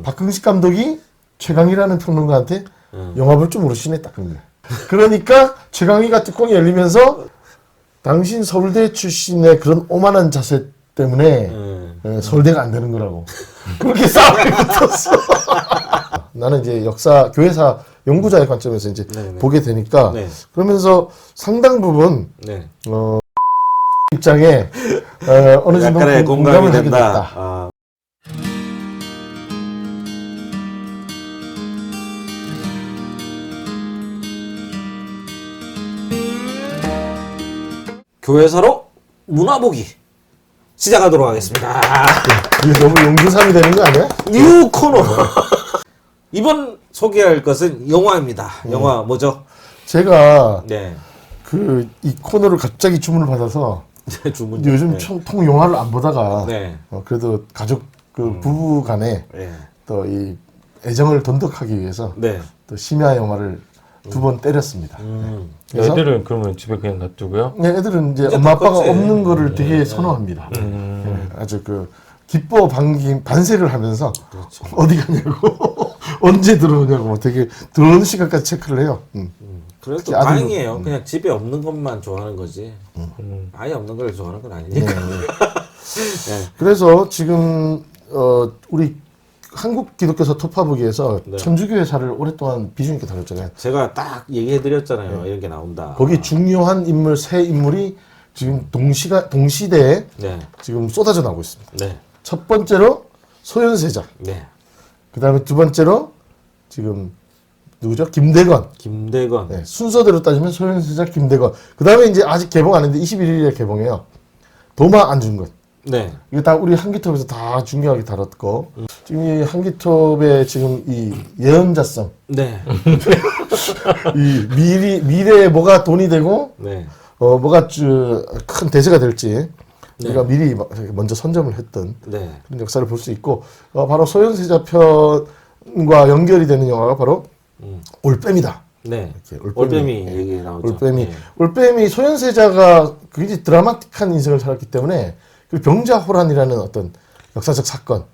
박흥식 감독이 최강희라는 평론가한테 영화 볼 줄 모르시네 딱 그런 거야. 그러니까 최강희가 뚜껑이 열리면서 당신 서울대 출신의 그런 오만한 자세 때문에 서울대가 안 되는 거라고. 그렇게 싸움이 붙었어. 나는 이제 역사, 교회사 연구자의 관점에서 이제 네네. 보게 되니까 네. 그러면서 상당 부분 네. 입장에 어느 정도 약간의 공감을 하게 된다. 됐다. 아. 교회사로 문화보기 시작하도록 하겠습니다. 이게 너무 용두삼이 되는 거 아니야? 뉴 코너. 이번 소개할 것은 영화입니다. 영화 뭐죠? 제가 네. 이 코너를 갑자기 주문을 받아서 주문. 요즘 네. 통 영화를 안 보다가 네. 그래도 가족 부부 간에 네. 또 이 애정을 돈독하기 위해서 네. 또 심야 영화를 2번 때렸습니다. 그래서 애들은 그러면 집에 그냥 놔두고요? 네, 애들은 이제 이제 엄마 아빠가 컸지. 없는 거를 되게 선호합니다. 네, 아주 기뻐 반세를 하면서 그렇죠. 어디 가냐고 언제 들어오냐고 되게 들어오는 시간까지 체크를 해요. 그래도 특히 아들도- 다행이에요. 그냥 집에 없는 것만 좋아하는 거지. 아예 없는 걸 좋아하는 건 아니니까. 네. 그래서 지금 우리 한국 기독교사 토파보기에서 네. 천주교회사를 오랫동안 비중 있게 다뤘잖아요. 제가 딱 얘기해드렸잖아요. 이런 게 나온다. 거기 중요한 인물 세 인물이 지금 동시대에 네. 지금 쏟아져 나오고 있습니다. 네. 첫 번째로 소현세자, 네. 그 다음에 두 번째로 지금 누구죠? 김대건. 김대건. 네, 순서대로 따지면 소현세자, 김대건. 그 다음에 이제 아직 개봉 안 했는데 21일에 개봉해요. 도마 안준건. 네. 이거 다 우리 한기톱에서 다 중요하게 다뤘고 지금 이 한기톱의 지금 이 예언자성, 네. 이 미래에 뭐가 돈이 되고 네. 뭐가 큰 대세가 될지 우리가 미리 먼저 선점을 했던 네. 그런 역사를 볼 수 있고 바로 소현세자 편과 연결이 되는 영화가 바로 올빼미다. 네. 이렇게 올빼미 얘기 나오죠. 올빼미. 네. 올빼미 소현세자가 굉장히 드라마틱한 인생을 살았기 때문에 그 병자호란이라는 어떤 역사적 사건.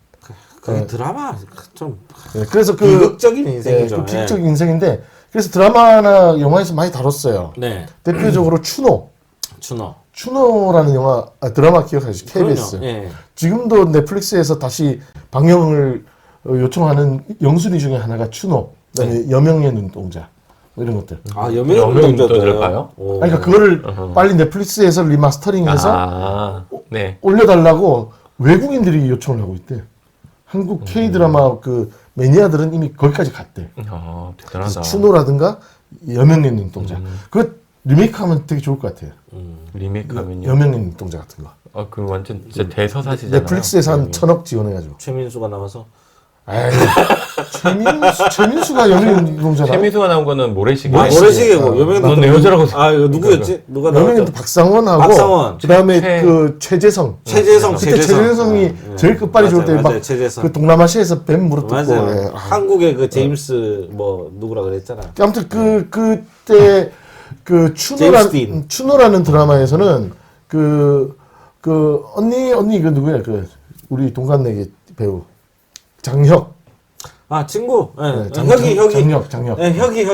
그 드라마 좀 네, 그래서 비극적인 인생이죠. 그 비극적인 인생인데 그래서 드라마나 영화에서 많이 다뤘어요. 네. 대표적으로 추노. 추노라는 영화 드라마 기억하시죠? KBS. 그럼요. 예. 지금도 넷플릭스에서 다시 방영을 요청하는 영순위 중에 하나가 추노. 그다음에 여명의 눈동자 뭐 이런 것들. 아, 여명의 여명의 눈동자를 봐요? 오. 아니, 그러니까 그거를 빨리 넷플릭스에서 리마스터링해서 네. 올려달라고 외국인들이 요청을 하고 있대. 한국 K 드라마 그 매니아들은 이미 거기까지 갔대. 대단하다. 그래서 추노라든가 여명의 눈동자. 그거 리메이크하면 되게 좋을 것 같아요. 리메이크하면요? 여명의 눈동자 같은 거. 그 완전 진짜 대서사시잖아요. 넷플릭스에서 한 1,000억 지원해가지고. 최민수가 나와서 에이, 최민수가 여명의 눈동자나. 최민수가 나온 거는 모래시계. 아, 모래시계고 여명의 넌 눈동자. 여자라고 아, 이거 누구였지? 누가 여명의 나왔죠? 박상원하고 박상원. 그다음에 그 최재성. 최재성. 그때 최재성이 제일 끝발이 좋을 때 막 최재성. 그 동남아시아에서 뱀 물어뜯고. 맞아요. 예. 한국의 그 제임스 뭐 누구라 그랬잖아. 아무튼 그때 그 제임스 딘. 추노라는 드라마에서는 그 언니 그 누구야 그 우리 동갑내기 배우 장혁. 아, 친구. 예. 네, 장혁. 예, 혁이.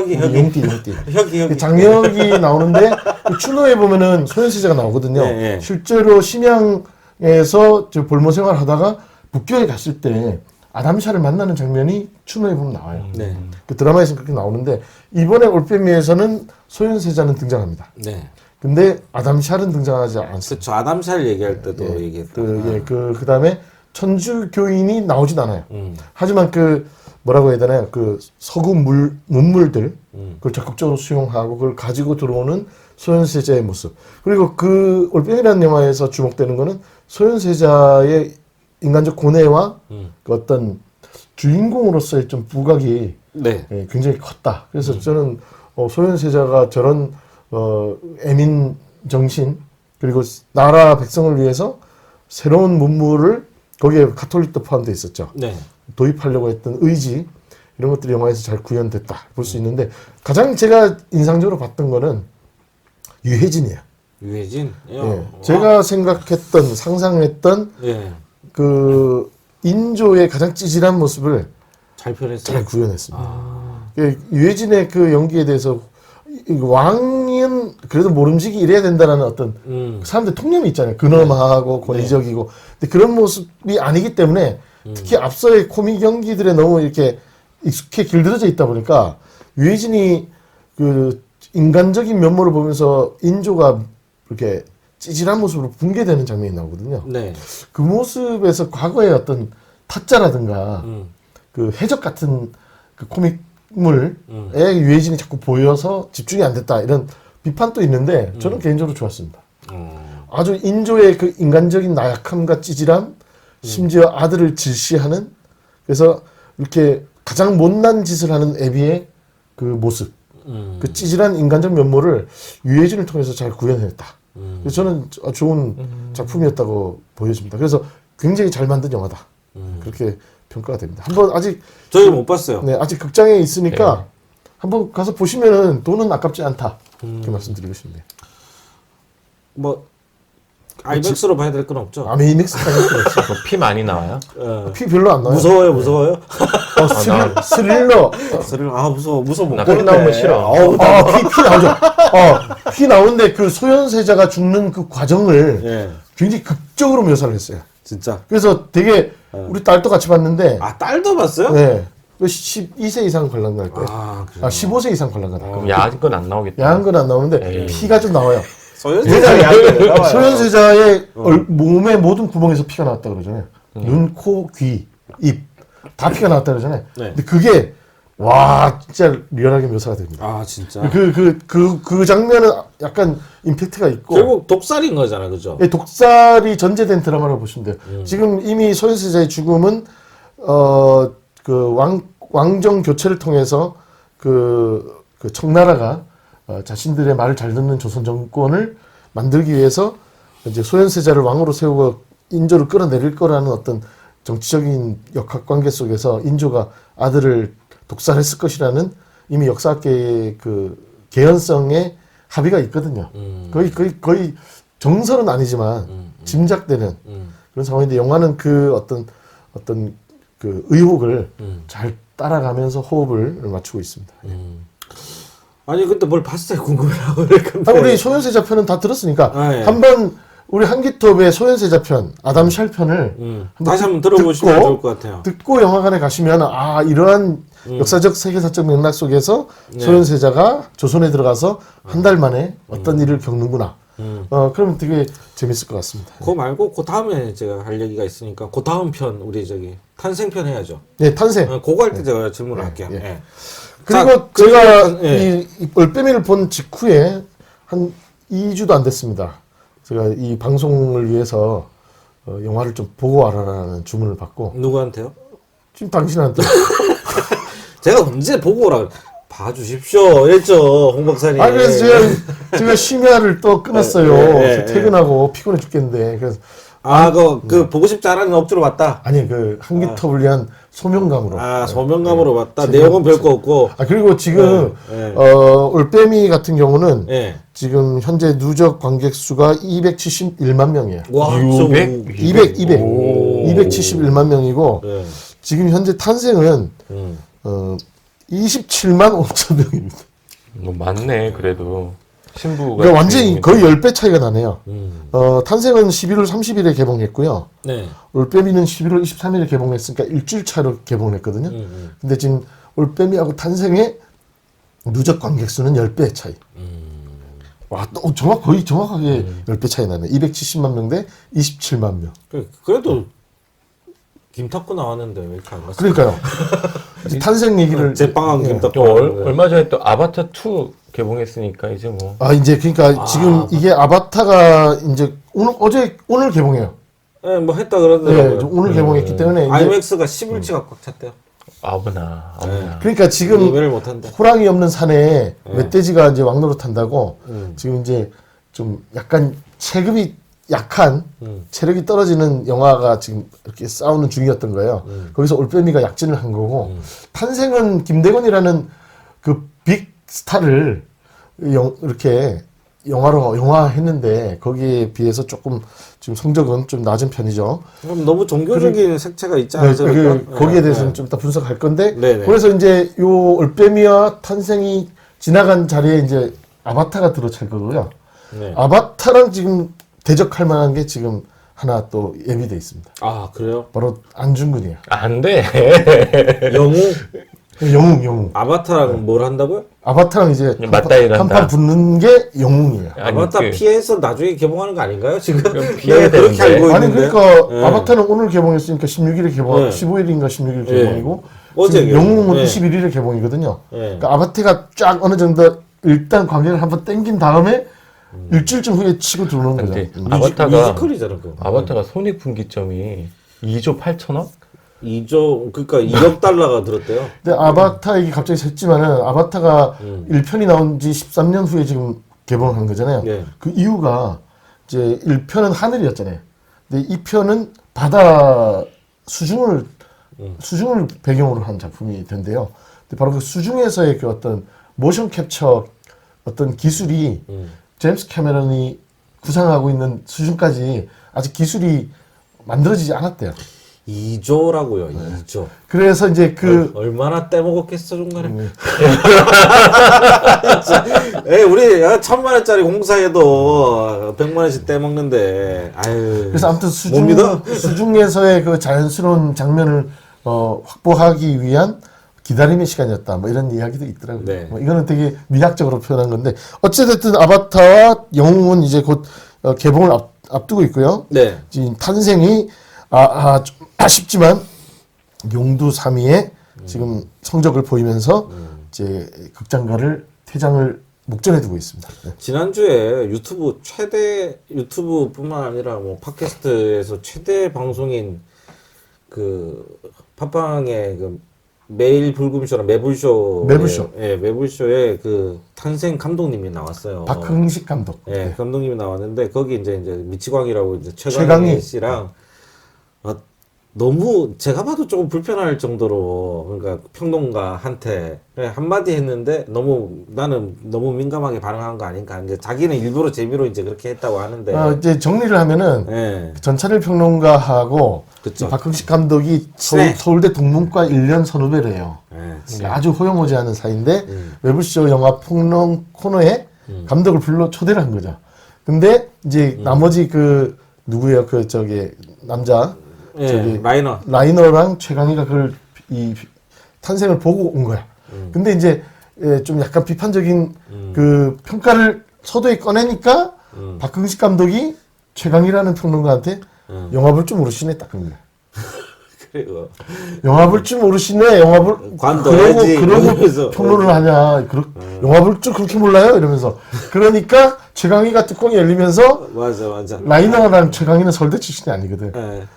혁이. 장혁이 나오는데 그 추노에 보면은 소현세자가 나오거든요. 네, 네. 실제로 심양에서 저 볼모 생활하다가 북경에 갔을 때 아담샤를 만나는 장면이 추노에 보면 나와요. 네. 그 드라마에서 그렇게 나오는데 이번에 올빼미에서는 소현세자는 등장합니다. 네. 근데 아담샬은 등장하지 않습니다. 그렇죠. 아담샬 얘기할 때도 얘기했다. 그다음에 천주교인이 나오진 않아요. 하지만 뭐라고 해야 되나요? 그 서구 문물들 그걸 적극적으로 수용하고 그걸 가지고 들어오는 소현세자의 모습. 그리고 그 올빼미라는 영화에서 주목되는 거는 소현세자의 인간적 고뇌와 그 어떤 주인공으로서의 좀 부각이 네. 굉장히 컸다. 그래서 저는 소현세자가 저런 애민 정신 그리고 나라 백성을 위해서 새로운 문물을 거기에 가톨릭도 포함되어 있었죠. 네. 도입하려고 했던 의지 이런 것들이 영화에서 잘 구현됐다 볼 수 있는데 가장 제가 인상적으로 봤던 거는 유해진이에요. 유해진. 예. 제가 생각했던 상상했던 예. 그 인조의 가장 찌질한 모습을 잘 표현했어요. 잘 구현했습니다. 유해진의 그 연기에 대해서 왕은 그래도 모름지기 이래야 된다라는 어떤 사람들 통념이 있잖아요. 근엄하고 권위적이고. 근데 그런 모습이 아니기 때문에 특히 앞서의 코믹 연기들에 너무 이렇게 익숙해 길들여져 있다 보니까 유해진이 그 인간적인 면모를 보면서 인조가 이렇게 찌질한 모습으로 붕괴되는 장면이 나오거든요. 네. 그 모습에서 과거의 어떤 타짜라든가 그 해적 같은 그 코믹물에 유해진이 자꾸 보여서 집중이 안 됐다 이런 비판도 있는데 저는 개인적으로 좋았습니다. 아주 인조의 그 인간적인 나약함과 찌질함, 심지어 아들을 질시하는 그래서 이렇게 가장 못난 짓을 하는 애비의 그 모습, 그 찌질한 인간적 면모를 유해진을 통해서 잘 구현했다. 그래서 저는 좋은 작품이었다고 보여집니다. 그래서 굉장히 잘 만든 영화다. 그렇게 평가가 됩니다. 한번 아직 저희 못 봤어요. 네, 아직 극장에 있으니까 한번 가서 보시면은 돈은 아깝지 않다. 이렇게 말씀드리고 싶네요. 뭐 아이맥스로 봐야 될 건 없죠. 아메이맥스 타는 거 없어. 피 많이 나와요? 피 별로 안 나요. 무서워요. 스릴러. 무서워 못 나 피 보는데. 나오면 싫어. 피 나오죠. 피 나오는데 그 소현세자가 죽는 그 과정을 예, 굉장히 극적으로 묘사를 했어요. 진짜. 그래서 되게 우리 딸도 같이 봤는데, 딸도 봤어요? 네. 12세 이상 관람 갈 거예요. 그래요? 15세 이상 관람 갈 거예요. 그럼 야한 건 안 나오겠다. 야한 건 안 나오는데 에이. 피가 좀 나와요. 소현세자 야구에 나와요. 소현세자의 몸의 모든 구멍에서 피가 나왔다 그러잖아요. 눈, 코, 귀, 입 다 피가 나왔다 그러잖아요. 네. 근데 그게 와 진짜 리얼하게 묘사가 됩니다. 진짜. 그 장면은 약간 임팩트가 있고 결국 독살인 거잖아, 그죠? 예, 독살이 전제된 드라마라고 보시면 돼요. 지금 이미 소현세자의 죽음은 그 왕정 교체를 통해서 그 청나라가 자신들의 말을 잘 듣는 조선 정권을 만들기 위해서 이제 소현세자를 왕으로 세우고 인조를 끌어내릴 거라는 어떤 정치적인 역학관계 속에서 인조가 아들을 독살했을 것이라는 이미 역사학계의 그 개연성의 합의가 있거든요. 거의 정설은 아니지만 짐작되는 그런 상황인데 영화는 그 어떤 그 의혹을 잘 따라가면서 호흡을 맞추고 있습니다. 아니 근데 뭘 봤어요? 궁금해요. 우리 소현세자 편은 다 들었으니까 예. 한번 우리 한기톱의 소현세자 편, 아담 샬 편을 다시 한번 들어보시면 좋을 것 같아요. 듣고 영화관에 가시면 이러한 역사적 세계사적 맥락 속에서 소현세자가 조선에 들어가서 한 달 만에 어떤 일을 겪는구나. 그러면 되게 재밌을 것 같습니다. 그거 말고 그 다음에 제가 할 얘기가 있으니까 그 다음 편 우리 탄생편 해야죠. 네, 탄생. 그거 할 때 제가 질문을 할게요. 예. 그리고 자, 제가 예. 이 얼빼미를 본 직후에 한 2주도 안 됐습니다. 제가 이 방송을 위해서 영화를 좀 보고 와라라는 주문을 받고 누구한테요? 지금 당신한테 제가 언제 보고 오라 봐주십시오 이랬죠, 홍 박사님. 그래서 제가 심야를 또 끊었어요. 네. 퇴근하고 피곤해 죽겠는데 그래서 그 보고 싶지 않은 억지로 봤다. 아니 그 한기톱을 위한 소명감으로. 소명감으로 봤다. 내용은 별거 없고. 그리고 지금 올빼미 같은 경우는 예. 지금 현재 누적 관객 수가 271만 명이에요. 와, 271만 명이고 예. 지금 현재 탄생은 27만 5천 명입니다. 뭐 많네 그래도 신부가. 그러니까 완전히 거의 10배 차이가 나네요. 탄생은 11월 30일에 개봉했고요. 네. 올빼미는 11월 23일에 개봉했으니까 일주일 차로 개봉했거든요. 근데 지금 올빼미하고 탄생의 누적 관객 수는 10배 차이. 와, 또 거의 정확하게 10배 차이 나네. 270만 명 대 27만 명. 그래도 김탁구 나왔는데 왜 이렇게 안 갔어요? 그러니까요. 탄생 얘기를 제빵한 김탁구. 또 얼마 전에 또 아바타 2 개봉했으니까 이제 뭐. 이제 그러니까 지금 이게 아바타가 이제 오늘 개봉해요. 네, 뭐 했다 그러더라고요. 네, 오늘 개봉했기 때문에 이제 아이맥스가 10일치가 꽉 찼대요. 아무나. 그러니까 지금 이해를 못 한대. 호랑이 없는 산에 멧돼지가 이제 왕노릇한다고 지금 이제 좀 약간 체급이 약한 체력이 떨어지는 영화가 지금 이렇게 싸우는 중이었던 거예요. 거기서 올빼미가 약진을 한 거고 탄생은 김대건이라는 그 빅 스타를 이렇게 영화로 영화했는데 거기에 비해서 조금 지금 성적은 좀 낮은 편이죠. 그럼 너무 종교적인 색채가 있지 네, 않습니까? 거기에 대해서는 좀 이따 분석할 건데 네네. 그래서 이제 요 올빼미와 탄생이 지나간 자리에 이제 아바타가 들어찰 거고요. 네. 아바타랑 지금 대적할 만한 게 지금 하나 또 예비돼 있습니다. 아 그래요? 바로 안중근이에요. 안 돼. 영웅. 아바타랑 뭘 한다고요? 아바타랑 이제 맞다이를 한판 한다. 붙는 게 영웅이에요. 아니, 아바타 그- 피해서 나중에 개봉하는 거 아닌가요? 지금 피해야 내가 그렇게 되는데. 알고 아니 있는데. 그러니까 네. 아바타는 오늘 개봉했으니까 16일에 개봉, 네. 15일인가 16일 네. 개봉이고 어제 지금 영웅은 네. 21일에 개봉이거든요. 네. 그러니까 아바타가 쫙 어느 정도 일단 관계를 한번 땡긴 다음에 일주일쯤 후에 치고 들어오는 거죠. 근데 아바타가 뮤지컬이잖아 그거. 아바타가 손익분기점이 2조 8천억? 2조 그러니까 2억 달러가 들었대요. 근데 아바타 얘기 갑자기 샜지만은 아바타가 1편이 나온 지 13년 후에 지금 개봉한 거잖아요. 네. 그 이유가 이제 1편은 하늘이었잖아요. 근데 2편은 바다 수중을 배경으로 한 작품이 된대요. 근데 바로 그 수중에서의 그 어떤 모션 캡처 어떤 기술이 제임스 캐메런이 구상하고 있는 수준까지 아직 기술이 만들어지지 않았대요. 2조라고요. 2조. 그래서 이제 그 얼마나 떼먹었겠어 중간에. 우리 1,000만 원짜리 공사에도 100만 원씩 떼먹는데. 아유. 그래서 아무튼 못 믿어? 수중에서의 그 자연스러운 장면을 확보하기 위한 기다림의 시간이었다. 뭐 이런 이야기도 있더라고요. 네. 뭐 이거는 되게 미학적으로 표현한 건데 어찌됐든 아바타와 영웅은 이제 곧 개봉을 앞두고 있고요. 네. 지금 탄생이 좀 아쉽지만 용두 3위에 지금 성적을 보이면서 이제 극장가를 퇴장을 목전에 두고 있습니다. 네. 지난주에 유튜브뿐만 아니라 뭐 팟캐스트에서 최대 방송인 그 팟빵의 그 매일 불금쇼나 매불쇼. 예, 매불쇼에 그 탄생 감독님이 나왔어요. 박흥식 감독. 예, 감독님이 나왔는데 거기 이제 미치광이라고 이제 최강희 최강희 씨랑 너무 제가 봐도 조금 불편할 정도로 그러니까 평론가한테 한마디 했는데 나는 너무 민감하게 반응한 거 아닌가. 이제 자기는 일부러 재미로 이제 그렇게 했다고 하는데. 이제 정리를 하면은 예. 전찬일 평론가하고 그쵸. 박흥식 감독이 네. 서울대 동문과 1년 선후배래요. 예. 아주 호용호지 않은 사이인데 외부쇼 영화 폭론 코너에 감독을 불러 초대를 한 거죠. 근데 이제 나머지 그 누구예요? 그 저기 남자 예, 저기 라이너. 최강희가 그걸 이 탄생을 보고 온 거야. 근데 이제 좀 약간 비판적인 그 평가를 서두에 꺼내니까 박흥식 감독이 최강희라는 평론가한테 영화 볼 줄 모르시네 딱 그런 거야. 그리고 영화 볼 줄 모르시네. 영화 볼 관둬야지. 그러고 이러면서. 평론을 하냐. 영화 볼 줄 그렇게 몰라요? 이러면서. 그러니까 최강희가 뚜껑이 열리면서 맞아. 라이너랑 최강희는 서울대 출신이 아니거든. 예.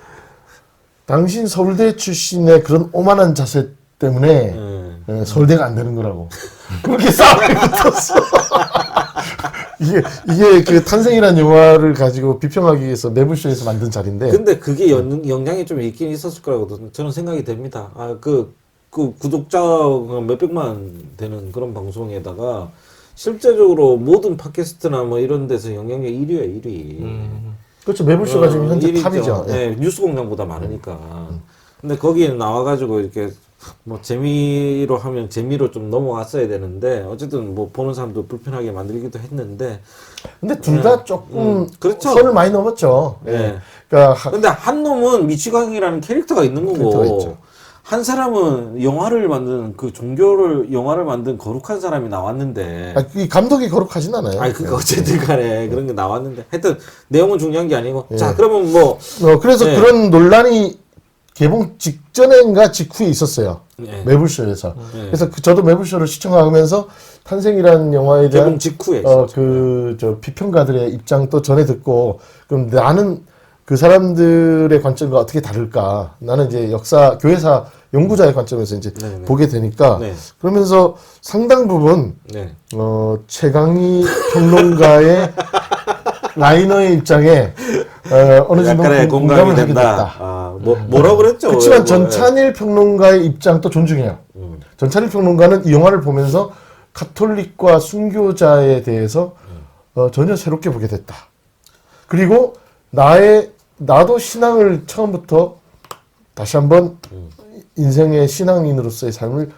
당신 서울대 출신의 그런 오만한 자세 때문에 서울대가 안 되는 거라고. 그렇게 싸움이 붙었어. 이게 그 탄생이라는 영화를 가지고 비평하기 위해서 매불쇼에서 만든 자리인데. 근데 그게 영향이 좀 있긴 있었을 거라고 저는 생각이 됩니다. 그 구독자가 몇백만 되는 그런 방송에다가 실제적으로 모든 팟캐스트나 뭐 이런 데서 영향력 1위야, 1위. 그렇죠. 매불쇼가 지금 현재 1위죠. 탑이죠. 네, 뉴스 공장보다 많으니까. 근데 거기에 나와가지고 이렇게 뭐 재미로 하면 재미로 좀 넘어갔어야 되는데 어쨌든 뭐 보는 사람도 불편하게 만들기도 했는데. 근데 둘 다 조금 그렇죠. 선을 많이 넘었죠. 네. 그러니까 근데 한 놈은 미치광이라는 캐릭터가 있는 캐릭터가 거고 있죠. 한 사람은 영화를 만든 영화를 만든 거룩한 사람이 나왔는데 이 감독이 거룩하진 않아요. 아니 그니까 어쨌든 간에 그런 게 나왔는데 하여튼 내용은 중요한 게 아니고 자 그러면 뭐 그래서 네. 그런 논란이 개봉 직전인가 직후에 있었어요. 네. 매불쇼에서. 네. 그래서 저도 매불쇼를 시청하면서 탄생이라는 영화에 대한 개봉 직후에 저 비평가들의 입장도 전해 듣고 그럼 나는 그 사람들의 관점과 어떻게 다를까? 나는 이제 교회사 연구자의 관점에서 이제 네네. 보게 되니까 네. 그러면서 상당 부분 네. 최강희 평론가의 라이너의 입장에 어느 정도 약간의 공감을 하게 된다. 됐다. 뭐라고 그랬죠? 그렇지만 전찬일 평론가의 입장도 존중해요. 전찬일 평론가는 이 영화를 보면서 카톨릭과 순교자에 대해서 전혀 새롭게 보게 됐다. 그리고 나도 신앙을 처음부터 다시 한번 인생의 신앙인으로서의 삶을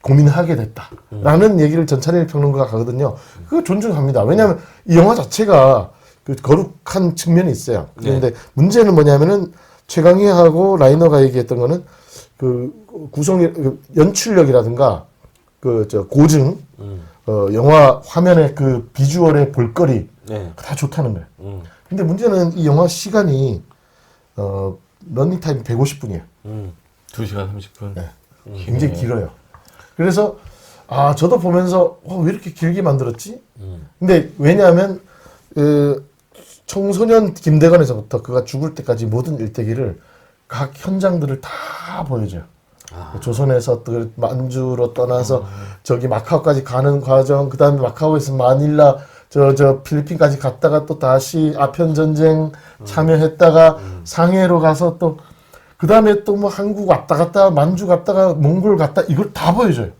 고민하게 됐다라는 얘기를 전찬일 평론가가 하거든요. 그거 존중합니다. 왜냐하면 이 영화 자체가 그 거룩한 측면이 있어요. 그런데 문제는 뭐냐면은 최강희하고 라이너가 얘기했던 거는 그 연출력이라든가 고증, 영화 화면의 그 비주얼의 볼거리 다 좋다는 거예요. 근데 문제는 이 영화 시간이 러닝 타임 150분이에요. 2시간 30분. 네. 굉장히 길어요. 그래서 저도 보면서 왜 이렇게 길게 만들었지? 근데 왜냐하면 청소년 김대건에서부터 그가 죽을 때까지 모든 일대기를 각 현장들을 다 보여줘요. 조선에서 또 만주로 떠나서 저기 마카오까지 가는 과정, 그 다음에 마카오에서 마닐라 저 필리핀까지 갔다가 또 다시 아편 전쟁 참여했다가 상해로 가서 또 그 다음에 또 뭐 한국 왔다 갔다 만주 갔다가 몽골 갔다 이걸 다 보여줘요.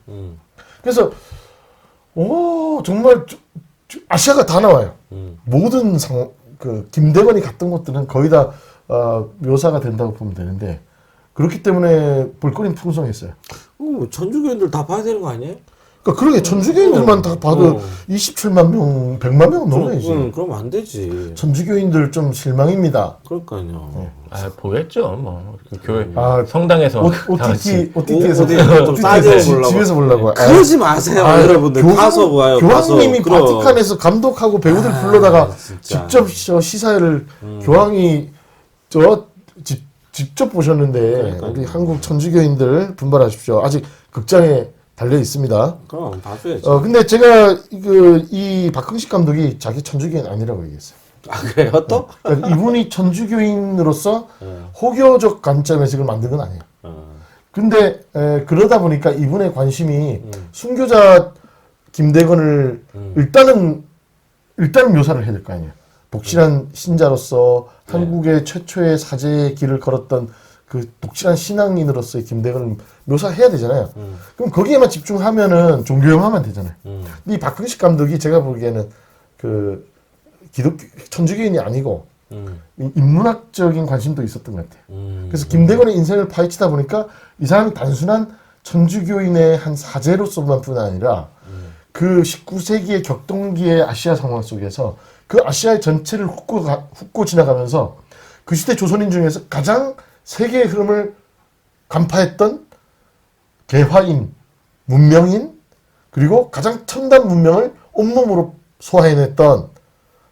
그래서 정말 아시아가 다 나와요. 모든 김대건이 갔던 곳들은 거의 다 묘사가 된다고 보면 되는데 그렇기 때문에 볼거리는 풍성했어요. 전주교인들 다 봐야 되는 거 아니에요? 그러니까 그러게 전주교인들만 다 봐도 27만 명, 100만 명 넘어야지. 그럼 안 되지. 전주교인들 좀 실망입니다. 그러니까요. 보겠죠. 뭐 교회 성당에서 OTT에서 좀 따져보려고. 집에서 보려고. 그러지 마세요, 여러분들. 가서 봐요. 교황님이 가서. 바티칸에서 감독하고 배우들 불러다가 직접 시사회를 교황이 직접 보셨는데 그러니까요. 우리 한국 천주교인들 분발하십시오. 아직 극장에 달려 있습니다. 그럼 봐줘야지. 근데 제가 이 박흥식 감독이 자기 천주교인 아니라고 얘기했어요. 그래요 또? 그러니까 이분이 천주교인으로서 호교적 관점에서 이걸 만든 건 아니에요. 근데 그러다 보니까 이분의 관심이 순교자 김대건을 일단은 묘사를 해야 될 거 아니에요. 독실한 신자로서 한국의 최초의 사제의 길을 걸었던 그 독실한 신앙인으로서의 김대건을 묘사해야 되잖아요. 그럼 거기에만 집중하면은 종교 영화만 되잖아요. 근데 이 박흥식 감독이 제가 보기에는 그 천주교인이 아니고 인문학적인 관심도 있었던 것 같아요. 그래서 김대건의 인생을 파헤치다 보니까 이 사람이 단순한 천주교인의 한 사제로서만뿐 아니라 그 19세기의 격동기의 아시아 상황 속에서 그 아시아의 전체를 훑고 지나가면서 그 시대 조선인 중에서 가장 세계의 흐름을 간파했던 개화인, 문명인, 그리고 가장 첨단 문명을 온몸으로 소화해냈던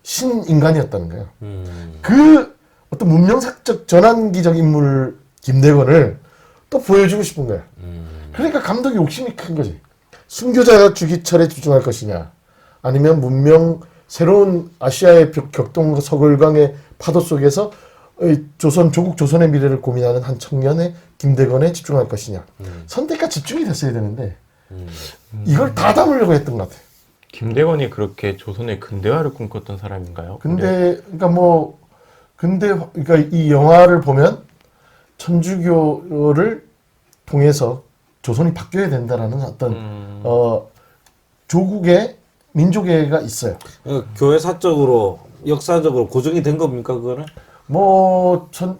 신인간이었다는 거예요. 그 어떤 문명사적 전환기적 인물 김대건을 또 보여주고 싶은 거예요. 그러니까 감독이 욕심이 큰 거지. 순교자 주기철에 집중할 것이냐, 아니면 새로운 아시아의 격동 서글강의 파도 속에서 조국 조선의 미래를 고민하는 한 청년의 김대건에 집중할 것이냐. 선택과 집중이 됐어야 되는데 이걸 다 담으려고 했던 것 같아요. 김대건이 그렇게 조선의 근대화를 꿈꿨던 사람인가요? 그러니까 이 영화를 보면 천주교를 통해서 조선이 바뀌어야 된다라는 어떤 조국의 민족애가 있어요. 교회사적으로 역사적으로 고정이 된 겁니까 그거는?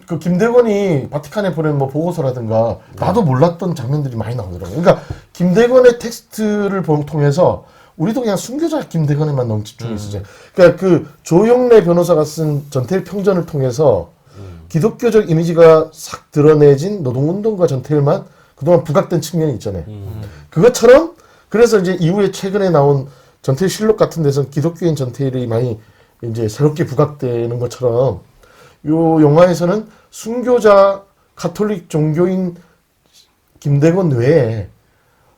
그 김대건이 바티칸에 보낸 보고서라든가 나도 몰랐던 장면들이 많이 나오더라고요. 그러니까 김대건의 텍스트를 통해서 우리도 그냥 순교자 김대건에만 너무 집중이 있었죠. 그러니까 그 조영래 변호사가 쓴 전태일 평전을 통해서 기독교적 이미지가 싹 드러내진 노동운동가 전태일만 그동안 부각된 측면이 있잖아요. 그것처럼 그래서 이제 이후에 최근에 나온 전태일 실록 같은 데서 기독교인 전태일이 많이 이제 새롭게 부각되는 것처럼 요 영화에서는 순교자 가톨릭 종교인 김대건 외에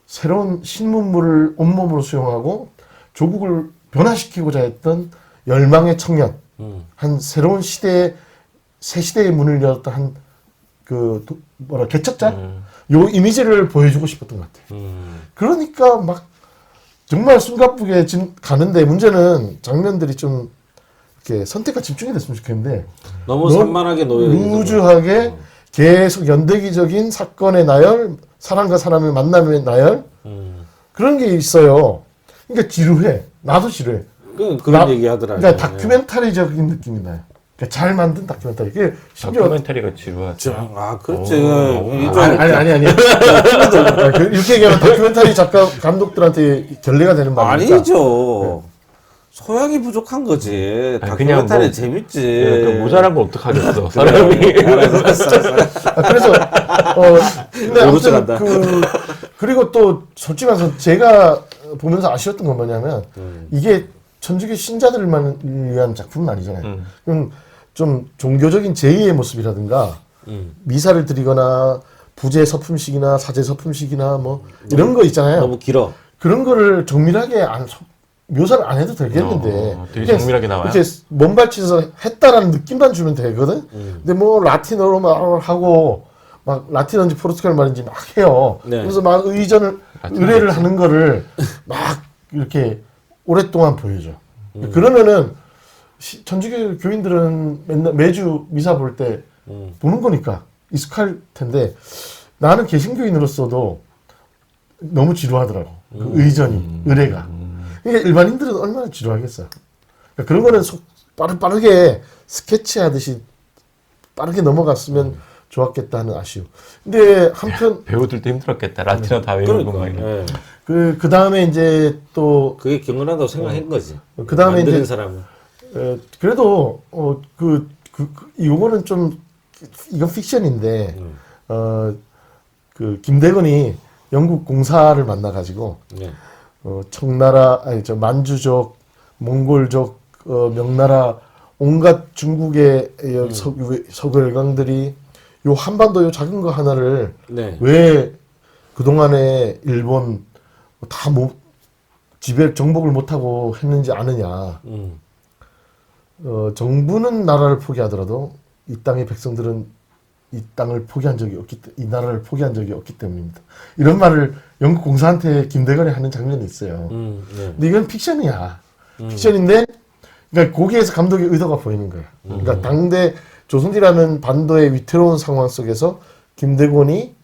새로운 신문물을 온몸으로 수용하고 조국을 변화시키고자 했던 열망의 청년, 한 새로운 시대의 새 시대의 문을 열었던 한 개척자 요 이미지를 보여주고 싶었던 것 같아요. 그러니까 막 정말 숨가쁘게 가는데 문제는 장면들이 좀 이렇게 선택과 집중이 됐으면 좋겠는데 너무 산만하게 루즈하게 계속 연대기적인 사건의 나열, 사람과 사람의 만남의 나열 그런 게 있어요. 그러니까 지루해. 나도 지루해. 그런 얘기 하더라고요. 그러니까 다큐멘터리적인 느낌이 나요. 그러니까 잘 만든 다큐멘터리. 그게 심지어 다큐멘터리가 지루하죠. 그렇지. 아니. 이렇게 얘기하면 다큐멘터리 작가 감독들한테 결례가 되는 말이니까. 아니죠. 소양이 부족한 거지. 아니, 그냥 다큐멘터리 뭐, 재밌지. 그 모자란 거 어떡하겠어. 사람이. 그래서 근데 아무튼 간다. 그리고 또 솔직히 말해서 제가 보면서 아쉬웠던 건 뭐냐면 이게 천주교 신자들만 위한 작품은 아니잖아요. 그럼 좀 종교적인 제의의 모습이라든가 미사를 드리거나 부제 서품식이나 사제 서품식이나 뭐 이런 거 있잖아요. 너무 길어. 그런 거를 정밀하게 묘사를 안 해도 되겠는데 되게 정밀하게 나와요. 이렇게 몸발치서 했다라는 느낌만 주면 되거든. 근데 뭐 라틴어로 막 하고 막 라틴어인지 포르투갈 말인지 막 해요. 네. 그래서 막 의뢰를 하는 거를 막 이렇게 오랫동안 보여줘. 그러면은 천주교 교인들은 매주 미사 볼 때 보는 거니까 익숙할 텐데 나는 개신교인으로서도 너무 지루하더라고. 그 의전이, 의뢰가. 그러니까 일반인들은 얼마나 지루하겠어요. 그러니까 그런 거는 빠르게 스케치하듯이 빠르게 넘어갔으면 좋았겠다 하는 아쉬움. 근데 한편 배우들도 힘들었겠다. 라틴어 다 외우고 막. 네. 그 다음에 이제 또 그게 경건하다고 생각한 거지. 그 다음에 만드는 이제 사람은. 그래도 이거는 좀 이건 픽션인데 그 김대건이 영국 공사를 만나 가지고 네. 청나라 만주족, 몽골족, 명나라 온갖 중국의 서구 열강들이 요 한반도 요 작은 거 하나를 네. 왜 그동안에 일본 다 정복을 못하고 했는지 아느냐. 정부는 나라를 포기하더라도 이 땅의 백성들은 이 나라를 포기한 적이 없기 때문입니다. 이런 말을 영국 공사한테 김대건이 하는 장면이 있어요. 네. 근데 이건 픽션이야. 픽션인데, 그러니까 거기에서 감독의 의도가 보이는 거야. 그러니까 당대 조선이라는 반도의 위태로운 상황 속에서 김대건이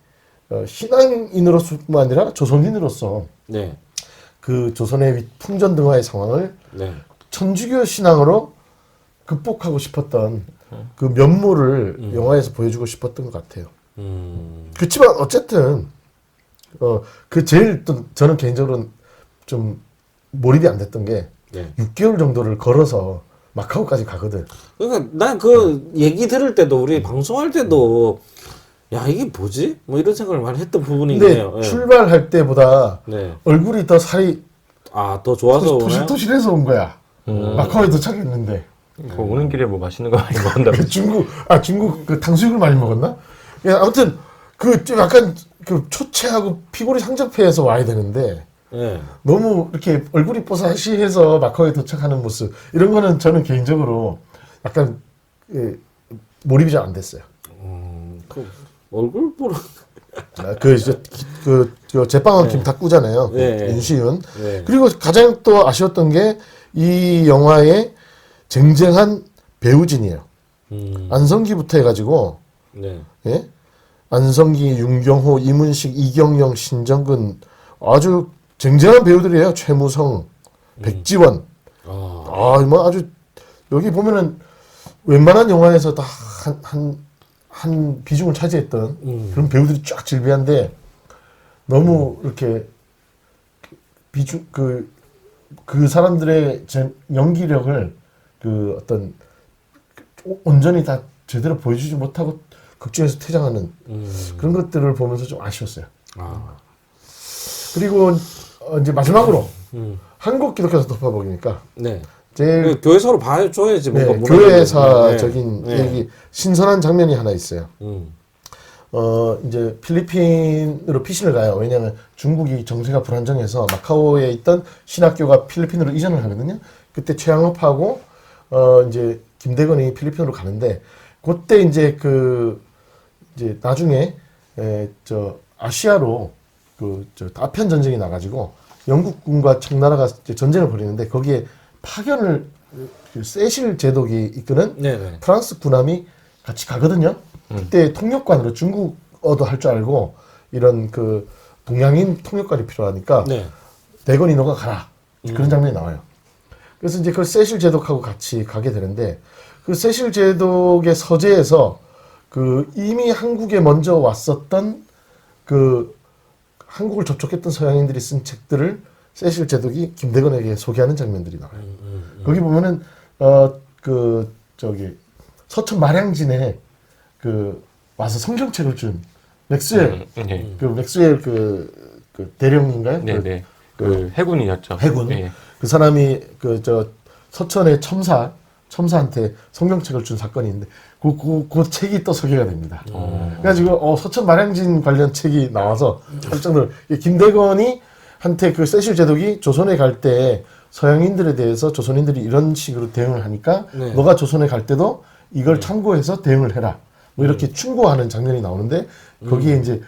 신앙인으로서뿐만 아니라 조선인으로서 네. 그 조선의 풍전등화의 상황을 네. 천주교 신앙으로 극복하고 싶었던 그 면모를 영화에서 보여주고 싶었던 것 같아요. 그렇지만 어쨌든 제일 또 저는 개인적으로 좀 몰입이 안 됐던 게 네. 6개월 정도를 걸어서 마카오까지 가거든. 그러니까 난 그 얘기 들을 때도 우리 방송할 때도 야 이게 뭐지? 뭐 이런 생각을 많이 했던 부분이 근데 있네요. 출발할 때보다 네. 얼굴이 더 살이 더 좋아서 오나요? 토실토실해서 온 거야. 마카오에 도착했는데. 오는 길에 뭐 맛있는 거 많이 먹는다고. 중국 그 탕수육을 많이 먹었나? 아무튼 좀 약간 초췌하고 피골이 상접해서 와야 되는데 네. 너무 이렇게 얼굴이 뽀사시해서 마카오에 도착하는 모습 이런 거는 저는 개인적으로 약간 몰입이 잘 안 됐어요. 그 얼굴 보러 그 제빵왕 김탁구잖아요. 네. 윤시윤. 네. 그리고 가장 또 아쉬웠던 게 이 영화의 쟁쟁한 배우진이에요. 안성기부터 해가지고 네. 예? 안성기, 윤경호, 이문식, 이경영, 신정근 아주 쟁쟁한 배우들이에요. 최무성, 백지원. 뭐 아주 여기 보면은 웬만한 영화에서 다 한 비중을 차지했던 그런 배우들이 쫙 질비한데 너무 이렇게 그 사람들의 연기력을 어떤 온전히 다 제대로 보여주지 못하고 극중에서 퇴장하는 그런 것들을 보면서 좀 아쉬웠어요. 그리고 이제 마지막으로 한국 기독교에서 덮어보니까 네. 제일 교회사로 봐줘야지 뭔가 교회사적인 네. 얘기 신선한 장면이 하나 있어요. 이제 필리핀으로 피신을 가요. 왜냐하면 중국이 정세가 불안정해서 마카오에 있던 신학교가 필리핀으로 이전을 하거든요. 그때 최양업하고 이제 김대건이 필리핀으로 가는데 그때 이제 이제 나중에 아시아로 아편 전쟁이 나가지고 영국군과 청나라가 이제 전쟁을 벌이는데 거기에 파견을 세실 제독이 이끄는 네네. 프랑스 군함이 같이 가거든요. 그때 통역관으로 중국어도 할 줄 알고 이런 동양인 통역관이 필요하니까 네. 대건이 너가 가라. 그런 장면이 나와요. 그래서 이제 그 세실 제독하고 같이 가게 되는데 그 세실 제독의 서재에서 그 이미 한국에 먼저 왔었던 그 한국을 접촉했던 서양인들이 쓴 책들을 세실 제독이 김대건에게 소개하는 장면들이 나와요. 거기 보면은 그 저기 서천 마량진에 그 와서 성경책을 준 맥스웰 네. 그 맥스웰 그 대령인가요? 네네. 그 해군이었죠. 해군 네. 그 사람이 그 저 서천의 첨사한테 성경책을 준 사건이 있는데 그 책이 또 소개가 됩니다. 그래가지고 서천 마량진 관련 책이 나와서 깜짝 놀. 김대건이 한테 그 세실 제독이 조선에 갈 때 서양인들에 대해서 조선인들이 이런 식으로 대응을 하니까 네. 너가 조선에 갈 때도 이걸 참고해서 대응을 해라. 뭐 이렇게 충고하는 장면이 나오는데 거기에 이제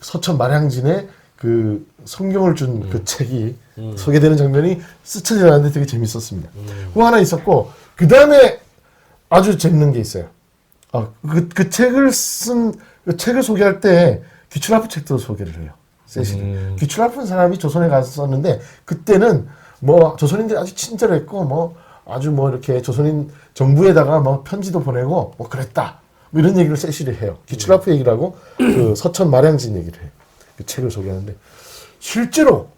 서천 마량진에 그 성경을 준 그 책이 소개되는 장면이 스쳐 지나가는데 되게 재밌었습니다. 그거 하나 있었고 그 다음에 아주 재밌는 게 있어요. 그 책을 그 책을 소개할 때 귀출라프 책도 소개를 해요. 세실이. 귀출라프는 사람이 조선에 갔었는데 그때는 뭐 조선인들이 아주 친절했고 뭐 아주 뭐 이렇게 조선인 정부에다가 뭐 편지도 보내고 뭐 그랬다. 뭐 이런 얘기를 세실이 해요. 귀출라프 얘기를 하고 그 서천 마량진 얘기를 해요. 그 책을 소개하는데 실제로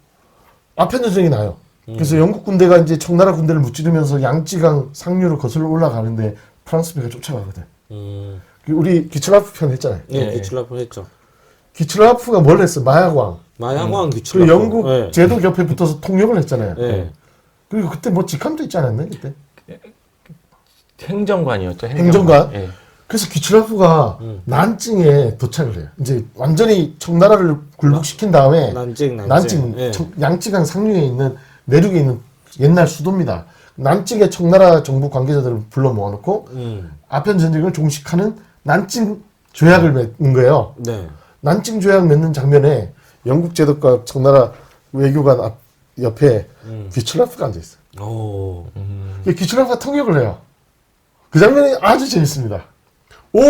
아편전쟁이 나요. 그래서 영국 군대가 이제 청나라 군대를 무찌르면서 양쯔강 상류로 거슬러 올라가는데 프랑스 배가 쫓아가거든. 우리 기출라프 편 했잖아요. 예, 기출라프 했죠. 기출라프가 뭘 했어? 마약왕. 마약왕 그 기출라프. 영국 예. 제독 옆에 붙어서 통역을 했잖아요. 예. 그리고 그때 뭐 직함도 있지 않았나요? 그때? 행정관이었죠. 행정관? 예. 그래서 기출라프가 난징에 도착을 해요. 이제 완전히 청나라를 굴복시킨 다음에 난징. 예. 양쯔강 상류에 있는 내륙에 있는 옛날 수도입니다. 난징에 청나라 정부 관계자들을 불러 모아놓고 아편 전쟁을 종식하는 난징 조약을 맺는 거예요. 네. 난징 조약 맺는 장면에 영국 제독과 청나라 외교관 앞 옆에 귀출라프가 앉아 있어요. 오. 귀출라프가 통역을 해요. 그 장면이 아주 재밌습니다. 오!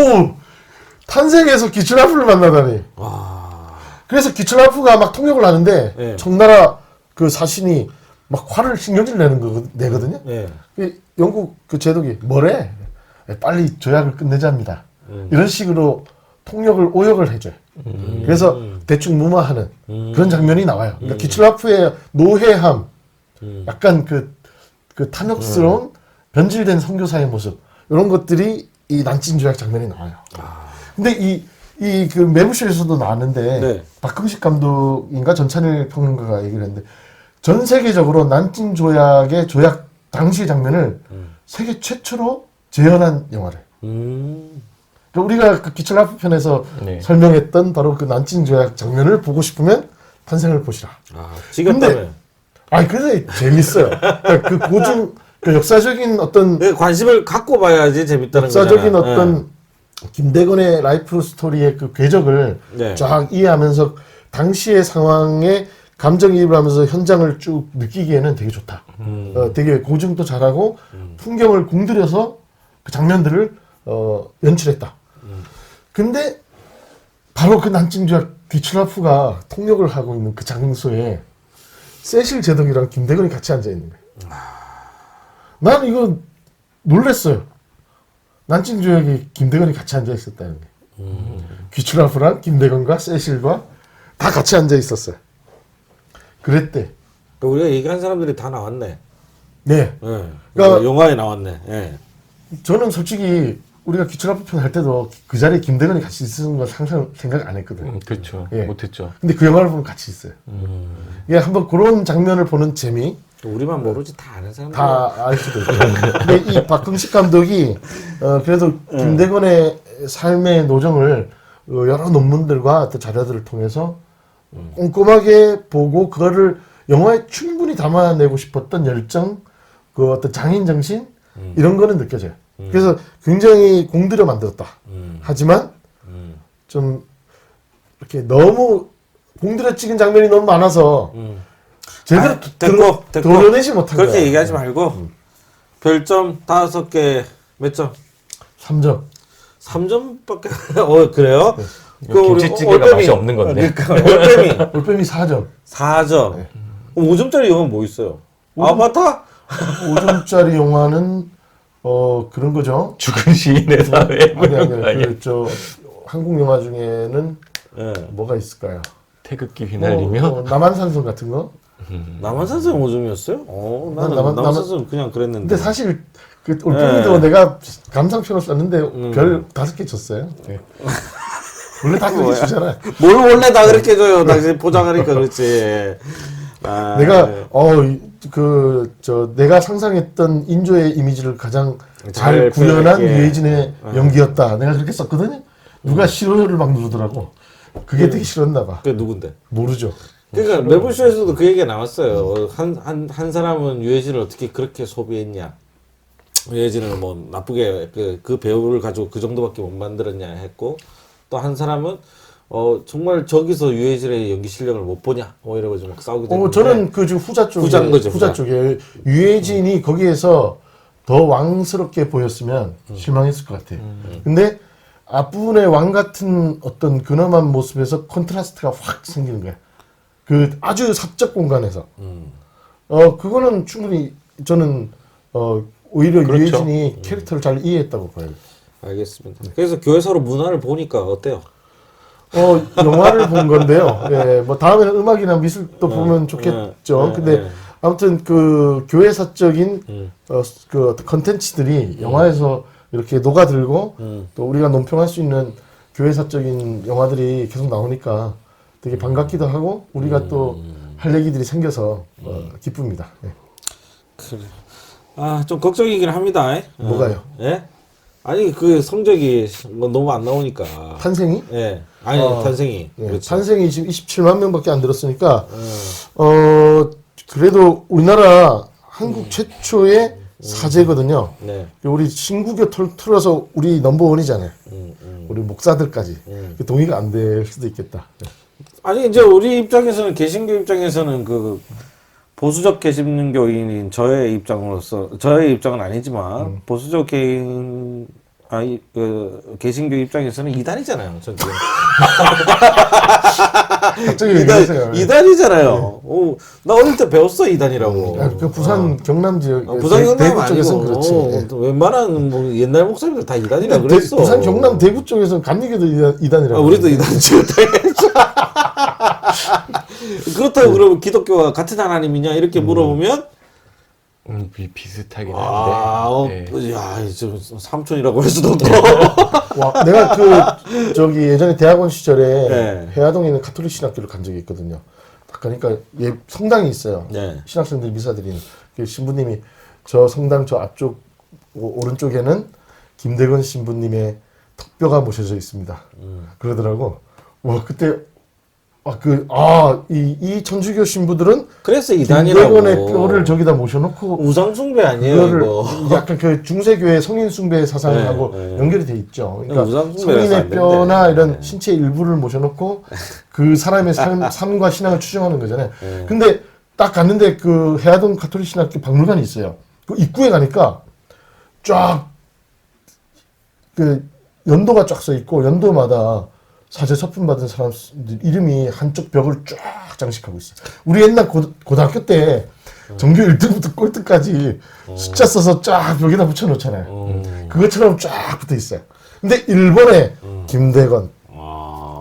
탄생에서 귀출라프를 만나다니. 와. 그래서 귀출라프가 막 통역을 하는데 네. 청나라 그 사신이 막 화를 신경질 내거든요. 예. 그 영국 그 제독이 뭐래? 빨리 조약을 끝내자입니다. 이런 식으로 통역을 오역을 해줘요. 그래서 대충 무마하는 그런 장면이 나와요. 그러니까 기출라프의 노회함, 약간 그 탐욕스러운 변질된 선교사의 모습 이런 것들이 이 난징 조약 장면에 나와요. 근데 이 그 매부쇼에서도 나왔는데 네. 박흥식 감독인가 전찬일 평론가가 얘기를 했는데 전 세계적으로 난징 조약의 조약 당시 장면을 세계 최초로 재현한 영화를. 그러니까 우리가 그 기출라프 편에서 네. 설명했던 바로 그 난징 조약 장면을 보고 싶으면 탄생을 보시라. 아, 지겹다며. 그래서 재밌어요. 그러니까 그 고증, 그 역사적인 어떤 네, 관심을 갖고 봐야지 재밌다는 역사적인 거잖아. 어떤 김대건의 라이프 스토리의 그 궤적을 네. 쫙 이해하면서 당시의 상황에 감정이입을 하면서 현장을 쭉 느끼기에는 되게 좋다. 되게 고증도 잘하고 풍경을 공들여서 그 장면들을 연출했다. 근데 바로 그 난징조약 귀출라프가 통역을 하고 있는 그 장소에 세실 제독이랑 김대건이 같이 앉아 있는 거예요. 나는 이거 놀랬어요. 난징조약에 김대건이 같이 앉아 있었다는 게. 귀출라프랑 김대건과 세실과 다 같이 앉아 있었어요. 그랬대. 그러니까 우리가 얘기한 사람들이 다 나왔네. 네. 예. 그러니까 영화에 나왔네. 예. 저는 솔직히 우리가 기출라프 편 할 때도 그 자리에 김대건이 같이 있는 걸 항상 생각 안 했거든. 그렇죠. 예. 못했죠. 근데 그 영화를 보면 같이 있어요. 예, 한번 그런 장면을 보는 재미 우리만 모르지 다 아는 사람들. 다 알 수도 있고. 근데 이 박흥식 감독이 그래도 김대건의 삶의 노정을 여러 논문들과 또 자료들을 통해서 꼼꼼하게 보고 그거를 영화에 충분히 담아내고 싶었던 열정, 그 어떤 장인 정신 이런 거는 느껴져요. 그래서 굉장히 공들여 만들었다. 하지만 좀 이렇게 너무 공들여 찍은 장면이 너무 많아서 제대로 됐고. 드러내지 못한 거야. 그렇게 얘기하지 말고 별점 5개 몇 점? 3점. 3점밖에 그래요? 김치찌개가 맛이 없는 건데. 그러니까 올빼미 올빼미 4점. 4점. 그럼 5점짜리 영화 뭐 있어요? 아바타? 5점짜리 영화는 그런 거죠. 죽은 시인의 사회 뭐 아니 이런 거 아니야? 저 한국 영화 중에는 예. 뭐가 있을까요? 태극기 휘날리며 남한산성 같은 거. 남한산성 5점이었어요? 나는 남한산성 그냥 그랬는데. 근데 사실 그 올빼미도 내가 감상평을 썼는데 별 5개 줬어요. 네. 원래 5개 주잖아. 뭘 원래 다 그렇게 줘요. 당신 포장하니까 그렇지. 아, 내가 내가 상상했던 인조의 이미지를 가장 잘 구현한 표현했게. 유해진의 연기였다. 내가 그렇게 썼거든요. 누가 싫어요를 막 누르더라고. 그게 되게 싫었나 봐. 그게 누군데? 모르죠. 그러니까 매불쇼에서도 그 얘기가 나왔어요. 한 사람은 유해진을 어떻게 그렇게 소비했냐. 유해진을 뭐 나쁘게 그 배우를 가지고 그 정도밖에 못 만들었냐 했고, 또 한 사람은 정말 저기서 유해진의 연기 실력을 못 보냐 뭐 이러고 막 싸우게 되는데. 저는 그 중 후자 쪽에 후자인 거죠, 후자 후자. 쪽에 유해진이 거기에서 더 왕스럽게 보였으면 실망했을 것 같아요. 근데 앞부분의 왕 같은 어떤 근엄한 모습에서 컨트라스트가 확 생기는 거야. 그 아주 사적 공간에서. 그거는 충분히 저는 오히려 그렇죠. 유해진이 캐릭터를 잘 이해했다고 봐요. 알겠습니다. 그래서 교회사로 문화를 보니까 어때요? 영화를 본 건데요. 예, 뭐 다음에는 음악이나 미술도 보면 좋겠죠. 근데 아무튼 그 교회사적인 그 컨텐츠들이 영화에서 이렇게 녹아들고 또 우리가 논평할 수 있는 교회사적인 영화들이 계속 나오니까 되게 반갑기도 하고 우리가 또 할 얘기들이 생겨서 기쁩니다. 예. 그래. 좀 걱정이긴 합니다. 뭐가요? 예? 아니 그 성적이 뭐 너무 안 나오니까. 탄생이? 예. 아니 탄생이. 예, 그렇지. 탄생이 지금 27만 명밖에 안 들었으니까 그래도 우리나라 한국 최초의 사제거든요. 네. 우리 신구교 틀어서 우리 넘버원이잖아요. 우리 목사들까지 그 동의가 안 될 수도 있겠다. 네. 아니 이제 우리 입장에서는 개신교 입장에서는 그 보수적 개신교인인 저의 입장은 아니지만 보수적 개신교 입장에서는 이단이잖아요. 저기. 갑자기 얘기하세요. 이단이잖아요. 나 어릴 때 배웠어 이단이라고. 그 부산 경남 지역 부산 경남 대구 쪽에서는 그렇지. 웬만한 뭐 옛날 목사님들 다 이단이라 그랬어. 부산 경남 대구 쪽에서는 감리교도 이단이라고. 우리도 이단이죠. 그렇다고 그러면 기독교와 같은 하나님이냐 이렇게 물어보면 비슷하긴 한데. 네. 야, 좀 삼촌이라고 할 수도 없고. 와, 내가 저기 예전에 대학원 시절에 네. 해화동에 있는 가톨릭 신학교를 간 적이 있거든요. 가니까 성당이 있어요. 네. 신학생들 미사 드리는. 그 신부님이 저 성당 저 앞쪽 오른쪽에는 김대건 신부님의 턱뼈가 모셔져 있습니다. 그러더라고. 와, 그때 이 천주교 신부들은 그래서 이단이라고. 김대건의 뼈를 저기다 모셔놓고 우상숭배 아니에요, 이거. 약간 그 중세교의 성인 숭배 사상하고 네. 연결이 돼 있죠. 그러니까 우상숭배라서 안 성인의 된대. 뼈나 이런 신체 일부를 모셔놓고 그 사람의 삶과 신앙을 추정하는 거잖아요. 근데 딱 갔는데 그 해화동 가톨릭 신학교 박물관이 있어요. 그 입구에 가니까 쫙 그 연도가 쫙 써 있고 연도마다 사제 서품 받은 사람 이름이 한쪽 벽을 쫙 장식하고 있어. 우리 옛날 고등학교 때 전교 1등부터 꼴등까지 숫자 써서 쫙 벽에다 붙여놓잖아요. 그것처럼 쫙 붙어 있어요. 근데 일본에 김대건,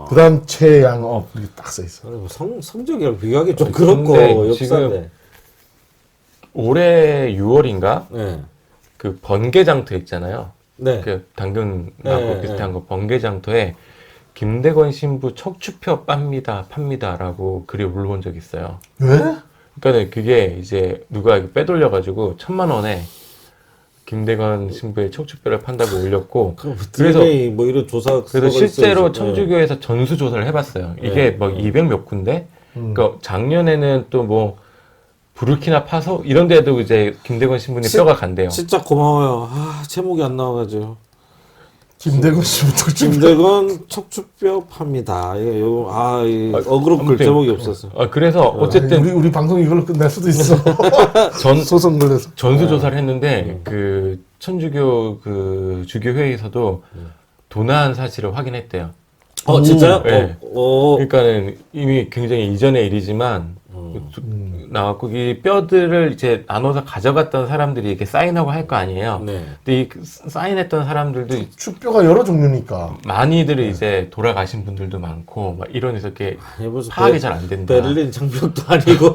그다음 최양업 이렇게 딱 써 있어. 성적이랑 비교하기 좀 그렇고 근데 역사인데. 올해 6월인가 네. 그 번개장터 있잖아요. 네. 그 당근하고 네, 비슷한 거 번개장터에 김대건 신부 척추표 팝니다라고 글이 올라온 적이 있어요. 왜? 그러니까 그게 이제 누가 빼돌려가지고 1,000만 원에 김대건 신부의 척추뼈를 판다고 올렸고 그래서 뭐 이런 조사 그래서 실제로 있어야지. 천주교에서 전수 조사를 해봤어요. 이게 막 200몇 군데. 그러니까 작년에는 또 뭐 부르키나파소 이런 데도 이제 김대건 신부님 뼈가 간대요. 진짜 고마워요. 제목이 안 나와가지고. 김대건 씨부터 김대건 척추뼈 팝니다. 어그로 글 제목이 없었어. 그래서 어쨌든 우리 방송 이걸로 끝날 수도 있어. 소송 걸려서. 전수 조사를 했는데 그 천주교 그 주교 회의에서도 도난 사실을 확인했대요. 진짜요? 네. 그러니까는 이미 굉장히 이전의 일이지만 나왔고 이 뼈들을 이제 나눠서 가져갔던 사람들이 이렇게 사인하고 할 거 아니에요. 네. 근데 이 사인했던 사람들도 추뼈가 여러 종류니까. 많이들 이제 돌아가신 분들도 많고 막 이러면서 이렇게 아니, 무슨 파악이 잘 안 된다. 베를린 장벽도 아니고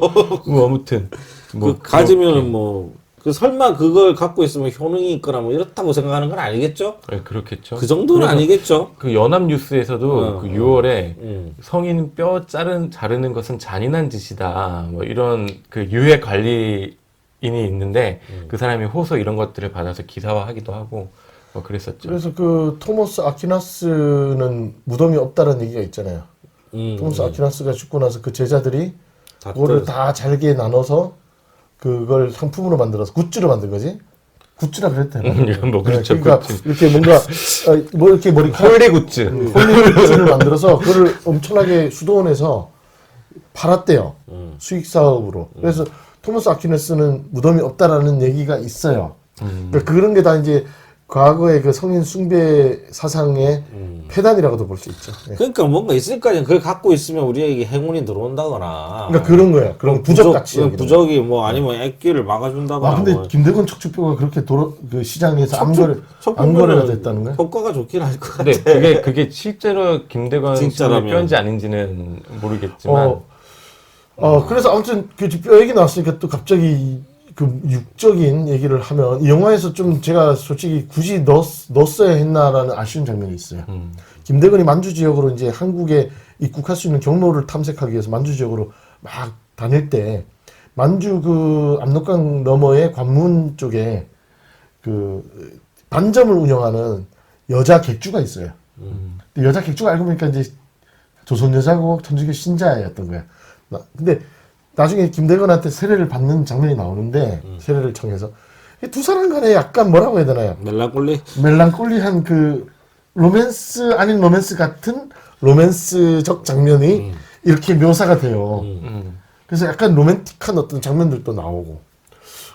뭐 아무튼 뭐 그 가지면은 뭐 그 설마 그걸 갖고 있으면 효능이 있거나 뭐 이렇다고 생각하는 건 아니겠죠? 네, 그렇겠죠. 그 정도는 그래서 아니겠죠? 그 연합뉴스에서도 그 6월에 성인 뼈 자르는 것은 잔인한 짓이다. 뭐 이런 그 유해 관리인이 있는데 그 사람이 호소 이런 것들을 받아서 기사화하기도 하고 뭐 그랬었죠. 그래서 그 토머스 아퀴나스는 무덤이 없다는 얘기가 있잖아요. 토머스 아퀴나스가 죽고 나서 그 제자들이 다 그거를 다 잘게 나눠서 그걸 상품으로 만들어서 굿즈로 만든 거지. 굿즈라 그랬대요. 뭐 그렇죠. 그러니까 굿즈. 이렇게 뭔가 뭐 이렇게 머리카락 홀리 굿즈. 홀리 굿즈를 만들어서 그거를 엄청나게 수도원에서 팔았대요. 수익 사업으로. 그래서 토머스 아퀴나스는 무덤이 없다라는 얘기가 있어요. 그러니까 그런 게 다 이제 과거의 그 성인 숭배 사상의 폐단이라고도 볼 수 있죠. 예. 그러니까 뭔가 있을 거 아니야. 그걸 갖고 있으면 우리에게 행운이 들어온다거나. 그러니까 그런 거야. 그런 부적같이. 여기는. 부적이 뭐 아니면 액기를 막아준다거나. 아 근데 뭐. 김대건 척추뼈가 그렇게 그 시장에서 척추- 안거래가 됐다는 거야? 효과가 좋긴 할 것 같아. 근데 그게 실제로 김대건 씨의 진짜라면. 뼈인지 아닌지는 모르겠지만 그래서 아무튼 그 뼈 얘기 나왔으니까 또 갑자기 그 육적인 얘기를 하면 이 영화에서 좀 제가 솔직히 굳이 넣었어야 했나라는 아쉬운 장면이 있어요. 김대건이 만주 지역으로 이제 한국에 입국할 수 있는 경로를 탐색하기 위해서 만주 지역으로 막 다닐 때 만주 그 압록강 너머의 관문 쪽에 그 반점을 운영하는 여자 객주가 있어요. 근데 여자 객주가 알고 보니까 이제 조선 여자고 천주교 신자였던 거야. 근데 나중에 김대건한테 세례를 받는 장면이 나오는데 세례를 청해서 이 두 사람 간에 약간 뭐라고 해야 되나요? 멜랑콜리한 그 로맨스 아닌 로맨스 같은 로맨스적 장면이 이렇게 묘사가 돼요. 그래서 약간 로맨틱한 어떤 장면들도 나오고.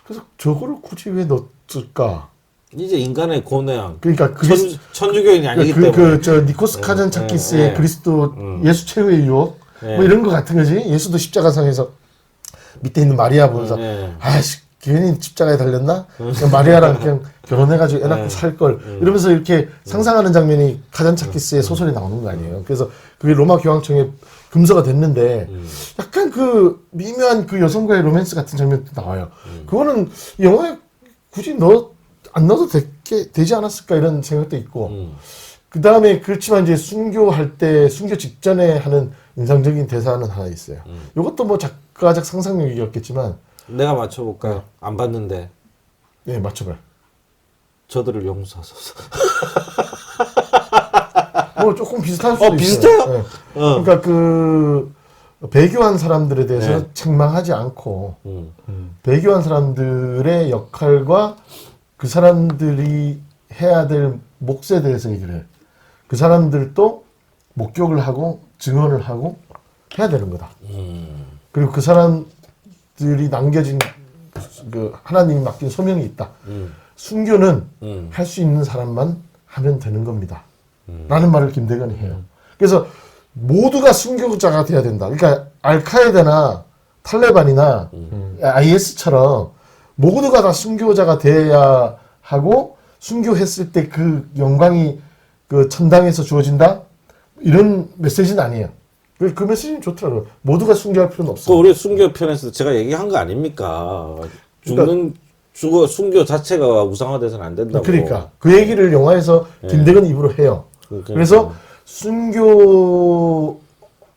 그래서 저거를 굳이 왜 넣었을까? 이제 인간의 고뇌함. 그러니까 천주교인이 아니기 때문에. 저 니코스 카잔차키스의 그리스도 예수 최후의 유혹 뭐 이런 거 같은 거지. 예수도 십자가상에서 밑에 있는 마리아 보면서 아씨 괜히 십자가에 달렸나? 그냥 마리아랑 그냥 결혼해가지고 애 낳고 살 걸 이러면서 이렇게 상상하는 장면이 카잔차키스의 소설에 나오는 거 아니에요. 그래서 그게 로마 교황청에 금서가 됐는데 약간 그 미묘한 그 여성과의 로맨스 같은 장면도 나와요. 그거는 이 영화에 굳이 안 넣어도 되지 않았을까 이런 생각도 있고 그 다음에 그렇지만 이제 순교할 때 순교 직전에 하는 인상적인 대사는 하나 있어요. 이것도 뭐 작가적 상상력이었겠지만 내가 맞춰볼까요? 안 봤는데. 네 맞춰봐요. 저들을 용서하소서. 뭐 조금 비슷할 수도 있어요. 비슷해요? 네. 그러니까 그 배교한 사람들에 대해서 책망하지 않고 배교한 사람들의 역할과 그 사람들이 해야 될 몫에 대해서 얘기를 해요. 그 사람들도 목격을 하고 증언을 하고 해야 되는 거다. 그리고 그 사람들이 남겨진 그 하나님이 맡긴 소명이 있다. 순교는 할 수 있는 사람만 하면 되는 겁니다. 라는 말을 김대건이 해요. 그래서 모두가 순교자가 돼야 된다. 그러니까 알카에다나 탈레반이나 IS처럼 모두가 다 순교자가 돼야 하고 순교했을 때 그 영광이 그 천당에서 주어진다? 이런 메시지는 아니에요. 그 메시지는 좋더라고요. 모두가 순교할 필요는 없어. 또 우리 순교 편에서 제가 얘기한 거 아닙니까? 순교 자체가 우상화돼서는 안 된다고. 그러니까 그 얘기를 영화에서 김대건 입으로 해요. 그러니까. 그래서 순교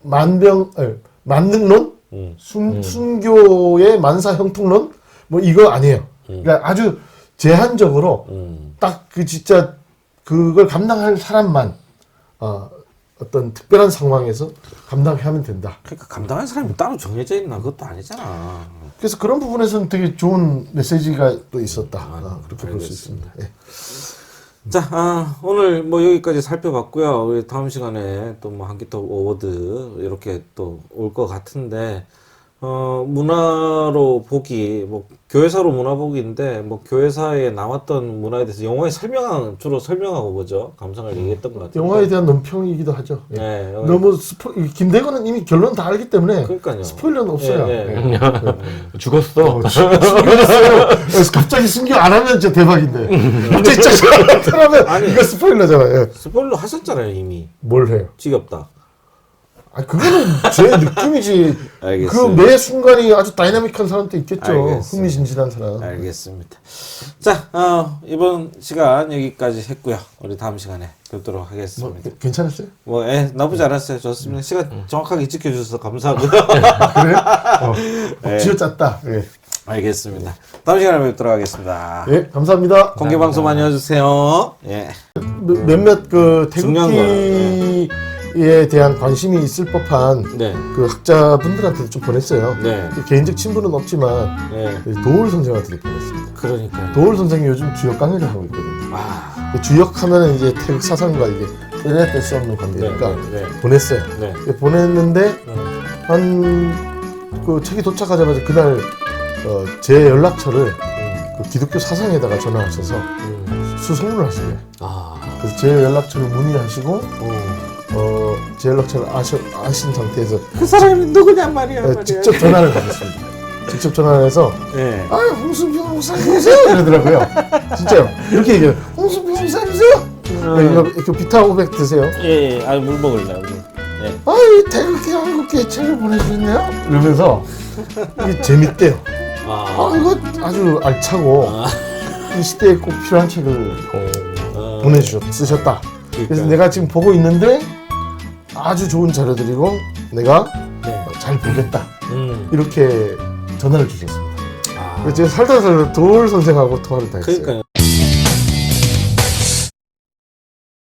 만능론, 순교의 만사 형통론 뭐 이거 아니에요. 그러니까 아주 제한적으로 딱 그 진짜 그걸 감당할 사람만 어떤 특별한 상황에서 감당하면 된다. 그러니까 감당할 사람이 따로 정해져 있나 그것도 아니잖아. 그래서 그런 부분에서는 되게 좋은 메시지가 또 있었다. 그렇게 볼 수 있습니다. 예. 자, 오늘 뭐 여기까지 살펴봤고요. 우리 다음 시간에 또 뭐 한기톱 어워드 이렇게 또 올 것 같은데, 문화로 보기, 뭐 교회사로 문화 보기인데 뭐 교회사에 나왔던 문화에 대해서 영화에 주로 설명하고 뭐죠? 감상을 얘기했던 것 같아요. 영화에 대한 논평이기도 하죠. 예. 네, 너무 김대건은 이미 결론 다 알기 때문에 그러니까요. 스포일러는 없어요. 예, 예. 죽었어. 숨겼어요. 그래서 갑자기 숨겨 안 하면 진짜 대박인데. 갑자기 쫙 하면 이거 스포일러잖아요. 예. 스포일러 하셨잖아요 이미. 뭘 해요? 지겹다. 아 그거는 제 느낌이지. 그 알겠어요. 매 순간이 아주 다이나믹한 사람도 있겠죠. 알겠습니다. 흥미진진한 사람. 알겠습니다. 자, 이번 시간 여기까지 했고요. 우리 다음 시간에 뵙도록 하겠습니다. 뭐, 괜찮았어요? 뭐, 나쁘지 않았어요. 좋습니다. 시간 정확하게 지켜주셔서 감사하고요. 그래? 쥐어짰다. 예. 알겠습니다. 다음 시간에 뵙도록 하겠습니다. 예, 감사합니다. 공개 방송 많이 해주세요. 예. 몇몇 그 중요한 태극기에 대한 관심이 있을 법한 네. 그 학자분들한테도 좀 보냈어요. 네. 개인적 친분은 없지만 네. 도울 선생한테도 보냈습니다. 그러니까요. 도울 선생이 요즘 주역 강의를 하고 있거든요. 아, 주역하면은 이제 태극 사상과 이게 빼낼 수 없는 관계니까 네, 네, 보냈어요. 네. 보냈는데 한 그 책이 도착하자마자 그날 제 연락처를 그 기독교 사상에다가 전화하셔서 수송을 하시네요. 아, 그래서 제 연락처를 문의하시고 제 연락처를 아신 상태에서 그 사람이 누구냔 말이야. 직접 전화를 받았습니다. 직접 전화를 해서 네. 아 홍순표 목사님이세요? 이러더라고요. 진짜요. 이렇게 얘기해요. 홍순표 목사님이세요? 이거 비타 500 드세요. 예, 아, 물 먹을래요. 네. 아이 태극기 한국교회 책을 보내주셨네요? 이러면서 이게 재밌대요. 아, 이거 아주 알차고 이 시대에 꼭 필요한 책을 쓰셨다. 그래서 그러니까요. 내가 지금 보고 있는데 아주 좋은 자료들이고 내가 네. 잘 보겠다. 이렇게 전화를 주셨습니다. 아, 그래서 제가 살다 도울 선생하고 통화를 다 했어요. 그러니까요.